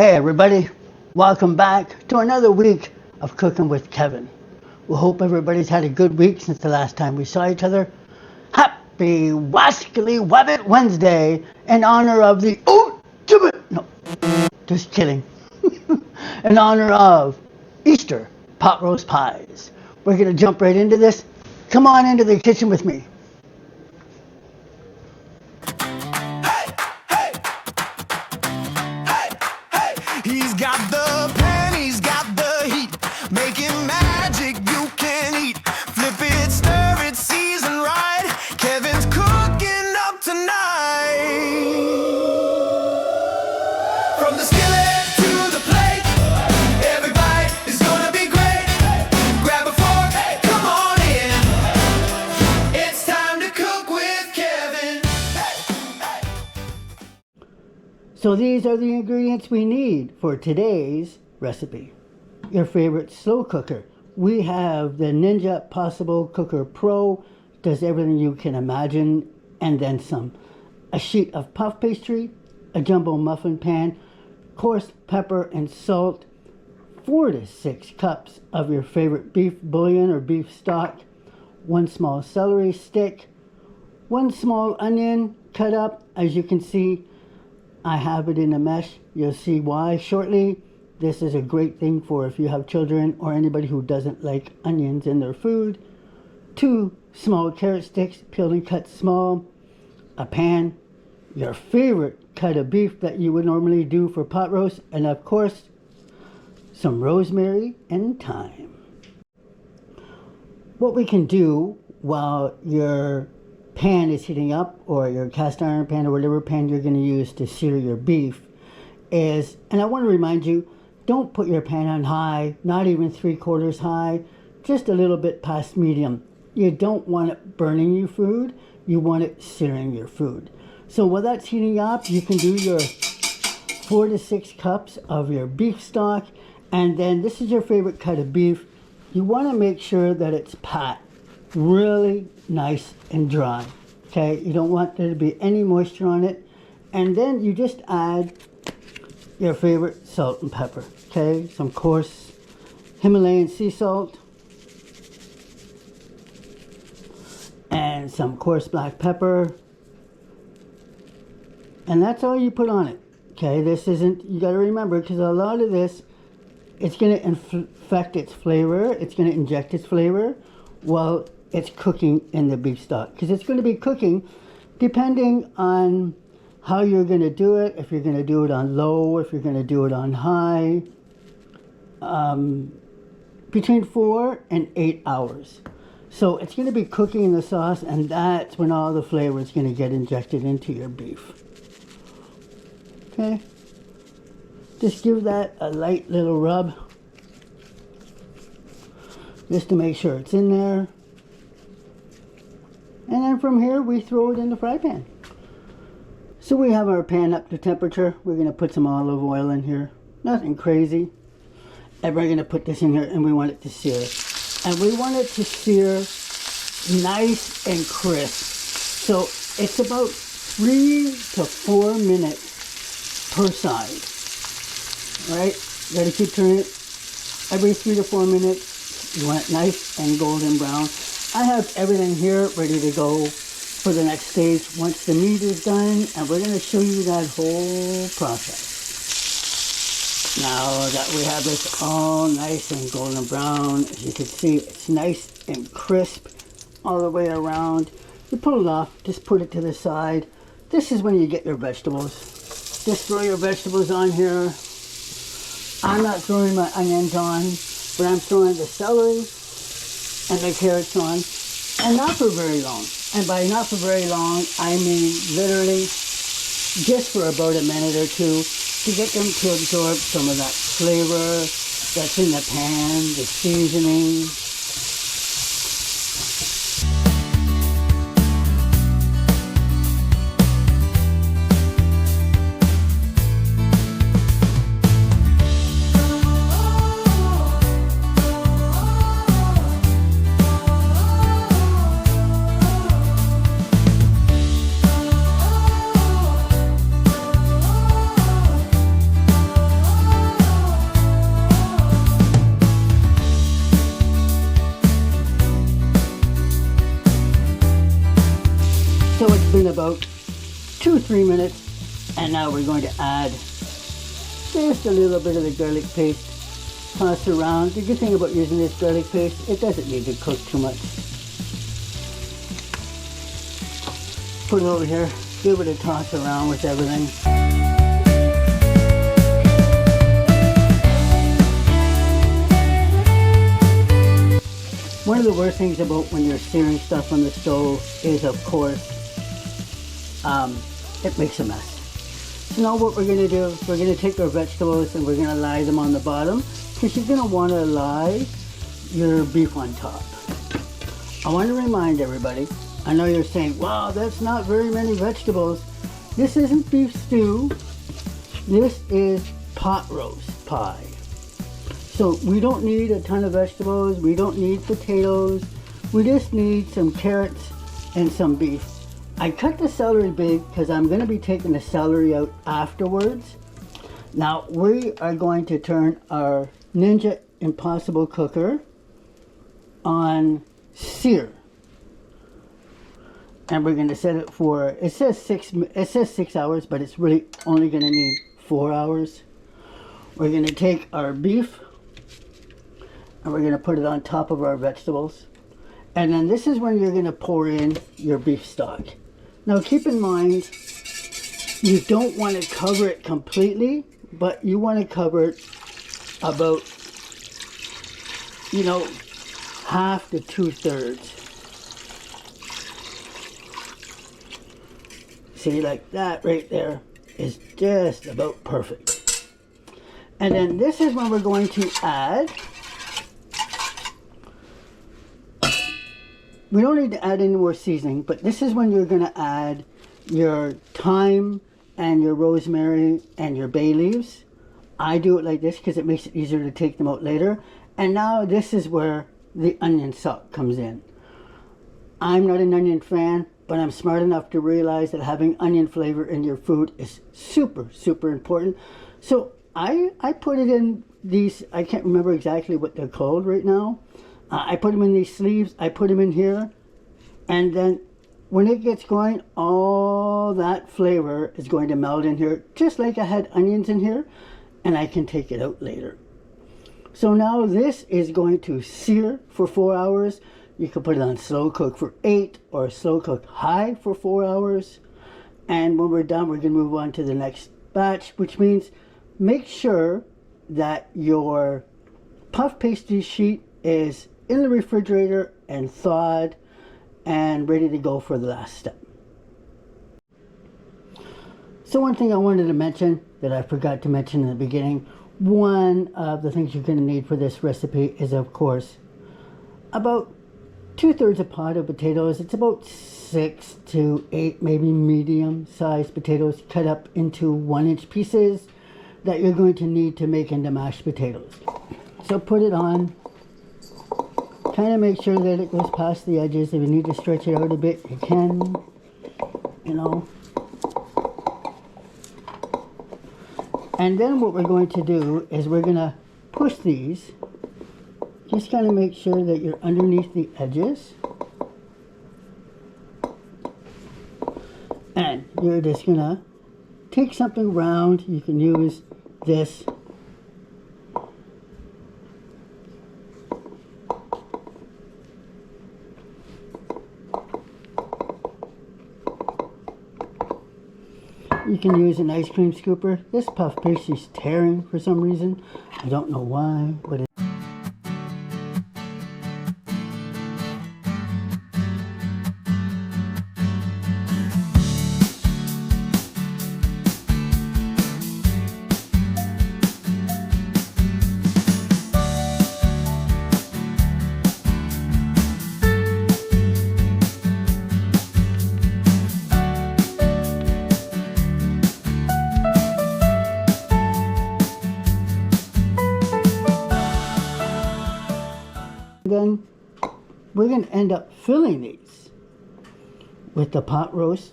Hey everybody, welcome back to another week of Cooking with Kevin. We hope everybody's had a good week since the last time we saw each other. Happy Wascally Wabbit Wednesday in honor of the ultimate, no, just kidding, in honor of Easter pot roast pies. We're going to jump right into this. Come on into the kitchen with me. He's got the pen, he's got the heat, making magic you can eat. Flip it, stir it, season right. Kevin's cooking up tonight. From the skillet to the plate, every bite is gonna be great. Grab a fork, come on in. It's time to cook with Kevin. So these are the ingredients we need for today's recipe. Your favorite slow cooker. We have the Ninja Possible Cooker Pro. Does everything you can imagine and then some. A sheet of puff pastry, a jumbo muffin pan, coarse pepper and salt, 4 to 6 cups of your favorite beef bouillon or beef stock, 1 small celery stick, 1 small onion cut up. As you can see, I have it in a mesh. You'll see why shortly. This is a great thing for if you have children or anybody who doesn't like onions in their food. 2 small carrot sticks, peeled and cut small. A pan, your favorite cut of beef that you would normally do for pot roast, and of course, some rosemary and thyme. What we can do while your pan is heating up, or your cast iron pan, or whatever pan you're going to use to sear your beef, is, and I want to remind you, don't put your pan on high, not even 3/4 high, just a little bit past medium. You don't want it burning your food, you want it searing your food. So while that's heating up, you can do your 4 to 6 cups of your beef stock, and then this is your favorite cut of beef. You want to make sure that it's pat really nice and dry. Okay, you don't want there to be any moisture on it. And then you just add your favorite salt and pepper. Okay, some coarse Himalayan sea salt and some coarse black pepper, and that's all you put on it. Okay, this isn't, you got to remember, because a lot of this, it's going to infect its flavor, it's going to inject its flavor while it's cooking in the beef stock, because it's going to be cooking depending on how you're going to do it. If you're going to do it on low, if you're going to do it on high, between 4 and 8 hours. So it's going to be cooking in the sauce, and that's when all the flavor is going to get injected into your beef. Okay, just give that a light little rub just to make sure it's in there. And then from here, we throw it in the fry pan. So we have our pan up to temperature. We're going to put some olive oil in here. Nothing crazy. And we're going to put this in here, and we want it to sear. And we want it to sear nice and crisp. So it's about 3 to 4 minutes per side. Alright? You got to keep turning it every 3 to 4 minutes. You want it nice and golden brown. I have everything here ready to go for the next stage once the meat is done, and we're going to show you that whole process. Now that we have this all nice and golden brown, as you can see, it's nice and crisp all the way around. You pull it off, just put it to the side. This is when you get your vegetables. Just throw your vegetables on here. I'm not throwing my onions on, but I'm throwing the celery and the carrots on, and not for very long. And by not for very long, I mean literally just for about a minute or two to get them to absorb some of that flavor that's in the pan, the seasoning. about 2-3 minutes. And now we're going to add just a little bit of the garlic paste. Toss around. The good thing about using this garlic paste, it doesn't need to cook too much. Put it over here. Give it a toss around with everything. One of the worst things about when you're searing stuff on the stove is, of course, it makes a mess. So now what we're going to do is we're going to take our vegetables and we're going to lie them on the bottom, because you're going to want to lie your beef on top. I want to remind everybody, I know you're saying, wow, that's not very many vegetables. This isn't beef stew. This is pot roast pie. So we don't need a ton of vegetables. We don't need potatoes. We just need some carrots and some beef. I cut the celery big because I'm going to be taking the celery out afterwards. Now we are going to turn our Ninja Impossible cooker on sear. And we're going to set it for, it says 6 hours, but it's really only going to need 4 hours. We're going to take our beef and we're going to put it on top of our vegetables. And then this is when you're going to pour in your beef stock. Now keep in mind, you don't want to cover it completely, but you want to cover it about, you know, half to 2/3. See, like that right there is just about perfect. And then this is when we're going to add, we don't need to add any more seasoning, but this is when you're going to add your thyme and your rosemary and your bay leaves. I do it like this because it makes it easier to take them out later. And now this is where the onion stock comes in. I'm not an onion fan, but I'm smart enough to realize that having onion flavor in your food is super, super important. So I put it in these, I can't remember exactly what they're called right now. I put them in these sleeves, I put them in here, and then when it gets going, all that flavor is going to melt in here, just like I had onions in here, and I can take it out later. So now this is going to sear for 4 hours. You can put it on slow cook for 8 or slow cook high for 4 hours. And when we're done, we're going to move on to the next batch, which means make sure that your puff pastry sheet is in the refrigerator and thawed and ready to go for the last step. So one thing I wanted to mention that I forgot to mention in the beginning, one of the things you're going to need for this recipe is, of course, about 2/3 a pot of potatoes. It's about 6 to 8 maybe medium-sized potatoes cut up into 1-inch pieces that you're going to need to make into mashed potatoes. So put it on. Kind of make sure that it goes past the edges. If you need to stretch it out a bit, you can, you know. And then what we're going to do is we're going to push these. Just kind of make sure that you're underneath the edges. And you're just going to take something round. You can use this. You can use an ice cream scooper. This puff pastry's tearing for some reason. I don't know why, but then we're going to end up filling these with the pot roast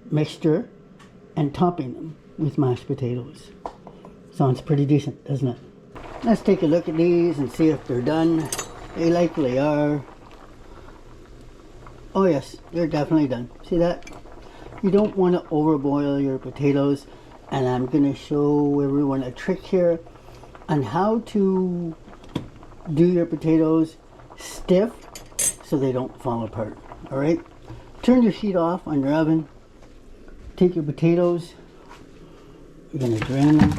mixture and topping them with mashed potatoes. Sounds pretty decent, doesn't it? Let's take a look at these and see if they're done. They likely are. Oh yes, they're definitely done. See that? You don't want to overboil your potatoes, and I'm going to show everyone a trick here on how to do your potatoes stiff so they don't fall apart. All right, turn your heat off on your oven. Take your potatoes, you're going to drain them.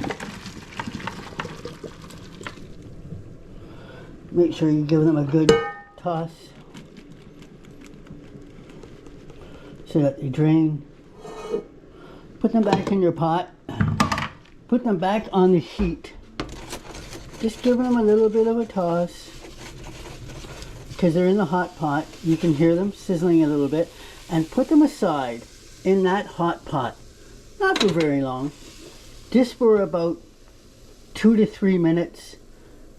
Make sure you give them a good toss so that they drain. Put them back in your pot. Put them back on the heat. Just give them a little bit of a toss because they're in the hot pot. You can hear them sizzling a little bit. And put them aside in that hot pot. Not for very long. Just for about 2 to 3 minutes.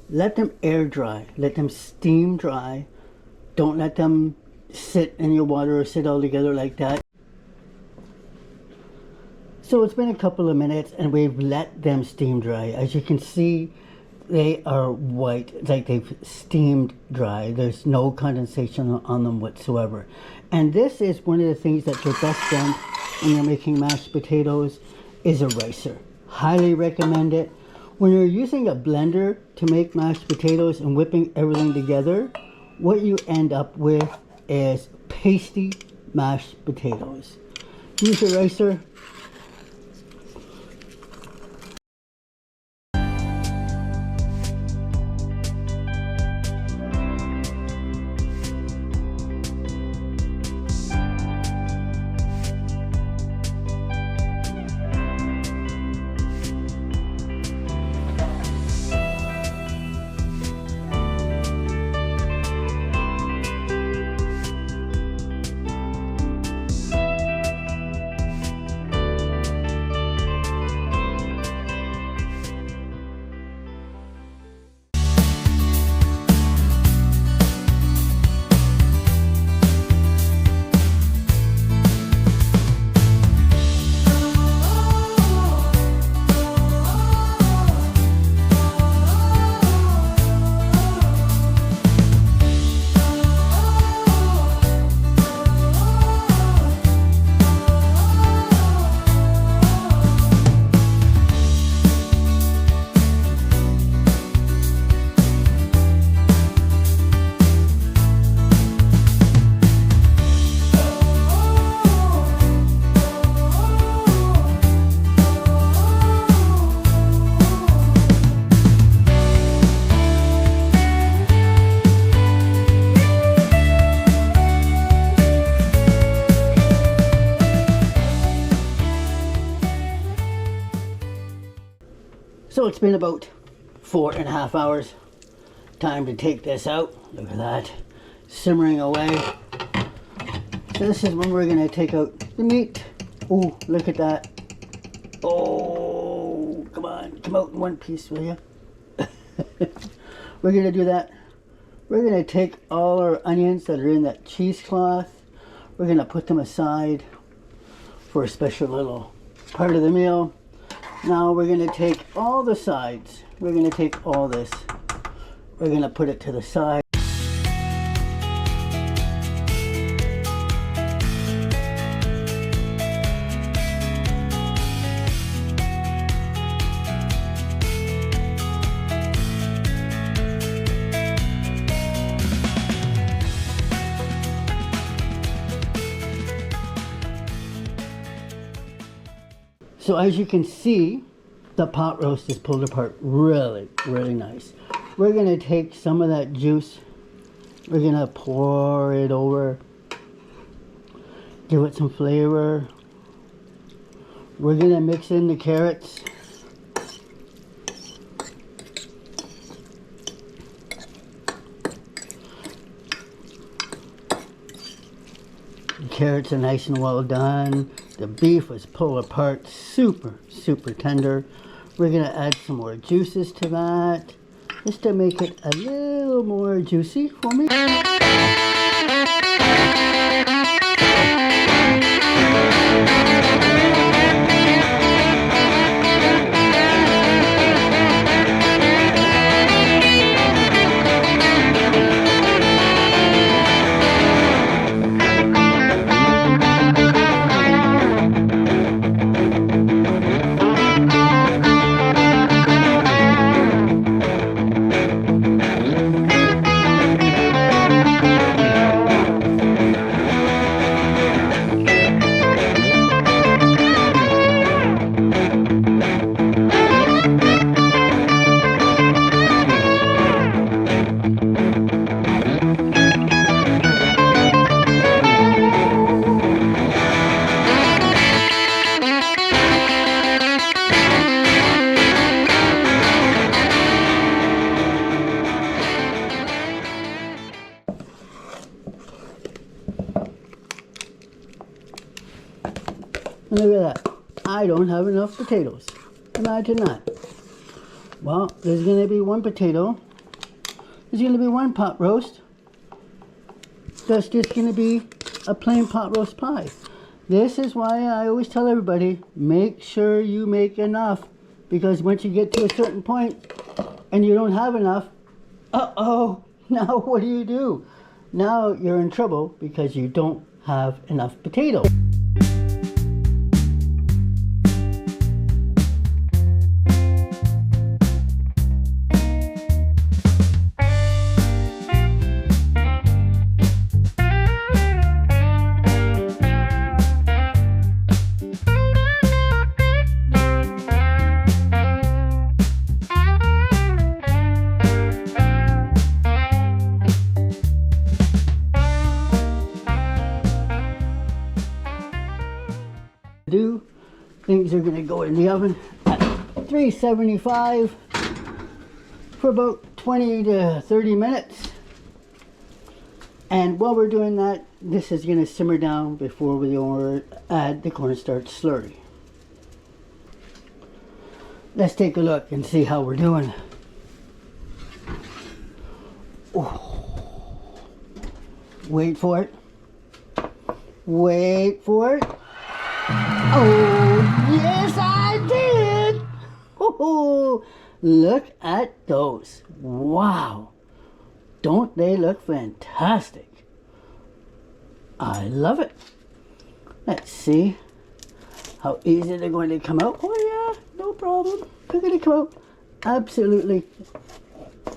Let them air dry. Let them steam dry. Don't let them sit in your water or sit all together like that. So it's been a couple of minutes and we've let them steam dry. As you can see, they are white. It's like they've steamed dry. There's no condensation on them whatsoever. And this is one of the things that you're best done when you're making mashed potatoes is a ricer. Highly recommend it. When you're using a blender to make mashed potatoes and whipping everything together, what you end up with is pasty mashed potatoes. Use your ricer. So it's been about 4.5 hours. Time to take this out. Look at that. Simmering away. So this is when we're going to take out the meat. Oh, look at that. Oh, come on. Come out in one piece, will you? We're going to do that. We're going to take all our onions that are in that cheesecloth. We're going to put them aside for a special little part of the meal. Now we're going to take all the sides. We're going to take all this. We're going to put it to the side. So as you can see, the pot roast is pulled apart really, really nice. We're going to take some of that juice. We're going to pour it over. Give it some flavor. We're going to mix in the carrots. The carrots are nice and well done. The beef was pulled apart, super, super tender. We're going to add some more juices to that, just to make it a little more juicy for me. don't have enough potatoes. Imagine that. Well, there's going to be one potato. There's going to be one pot roast. That's just going to be a plain pot roast pie. This is why I always tell everybody, make sure you make enough. Because once you get to a certain point and you don't have enough, uh-oh, now what do? Now you're in trouble because you don't have enough potatoes. Things are going to go in the oven at 375 for about 20 to 30 minutes. And while we're doing that, this is going to simmer down before we add the cornstarch slurry. Let's take a look and see how we're doing. Oh. Wait for it. Wait for it. Oh, yes, I did! Oh, look at those. Wow. Don't they look fantastic? I love it. Let's see how easy they're going to come out. Oh, yeah, no problem. They're going to come out absolutely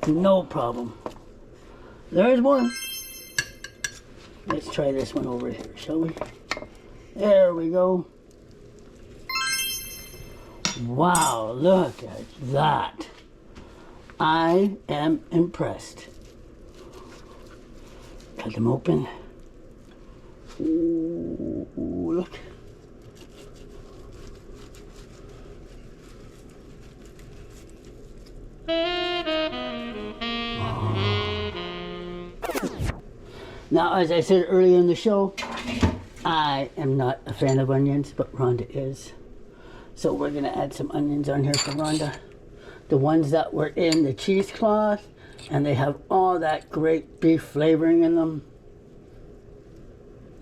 no problem. There's one. Let's try this one over here, shall we? There we go. Wow, look at that. I am impressed. Cut them open. Ooh, look. Now, as I said earlier in the show, I am not a fan of onions, but Rhonda is. So we're going to add some onions on here for Rhonda. The ones that were in the cheesecloth, and they have all that great beef flavoring in them.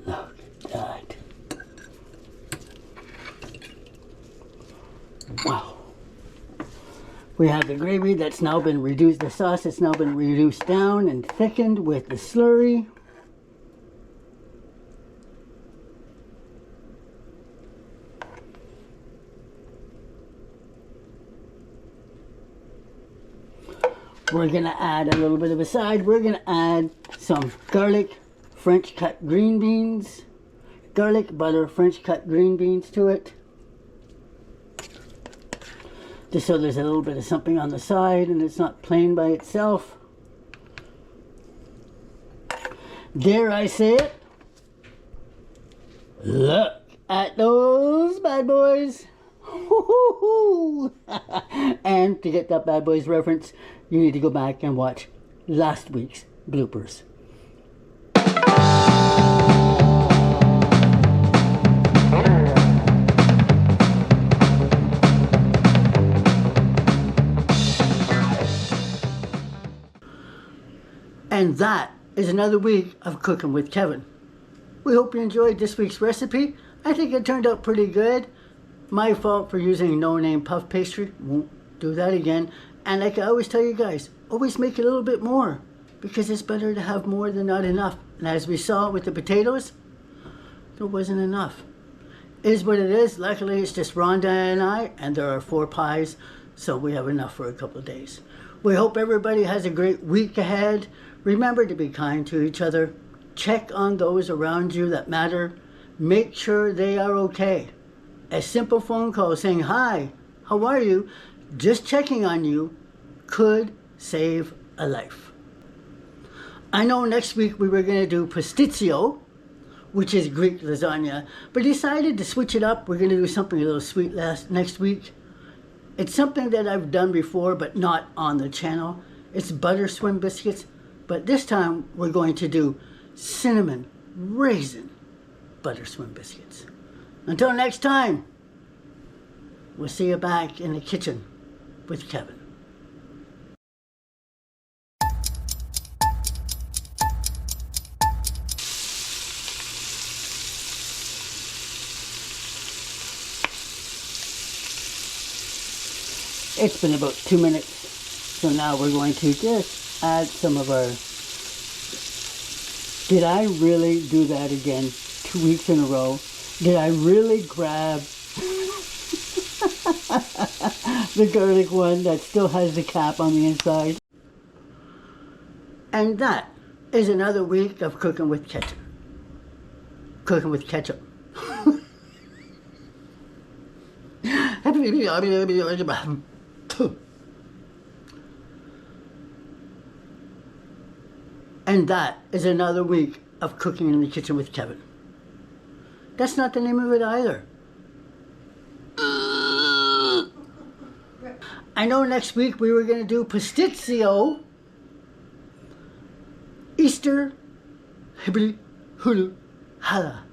Look at that. Wow. We have the gravy that's now been reduced, the sauce that's now been reduced down and thickened with the slurry. We're going to add a little bit of a side. We're going to add some garlic, French cut green beans, garlic, butter, French cut green beans to it. Just so there's a little bit of something on the side and it's not plain by itself. Dare I say it? Look at those bad boys. And to get that bad boys reference, you need to go back and watch last week's bloopers. And that is another week of Cooking with Kevin. We hope you enjoyed this week's recipe. I think it turned out pretty good. My fault for using no-name puff pastry. Won't do that again. And like I always tell you guys, always make a little bit more, because it's better to have more than not enough. And as we saw with the potatoes, there wasn't enough. It is what it is. Luckily, it's just Rhonda and I, and there are 4 pies, so we have enough for a couple of days. We hope everybody has a great week ahead. Remember to be kind to each other. Check on those around you that matter. Make sure they are okay. A simple phone call saying, "Hi, how are you?" Just checking on you could save a life. I know next week we were going to do pasticcio, which is Greek lasagna, but decided to switch it up. We're going to do something a little sweet next week. It's something that I've done before, but not on the channel. It's butter swim biscuits, but this time we're going to do cinnamon raisin butter swim biscuits. Until next time, We'll see you back in the kitchen with Kevin. It's been about 2 minutes, so now we're going to just add some of our... Did I really do that again 2 weeks in a row? Did I really grab the garlic one that still has the cap on the inside? And that is another week of cooking with ketchup. Cooking with ketchup. And that is another week of cooking in the kitchen with Kevin. That's not the name of it either. I know next week we were going to do pasticcio, Easter, hibbly, hulu, hala.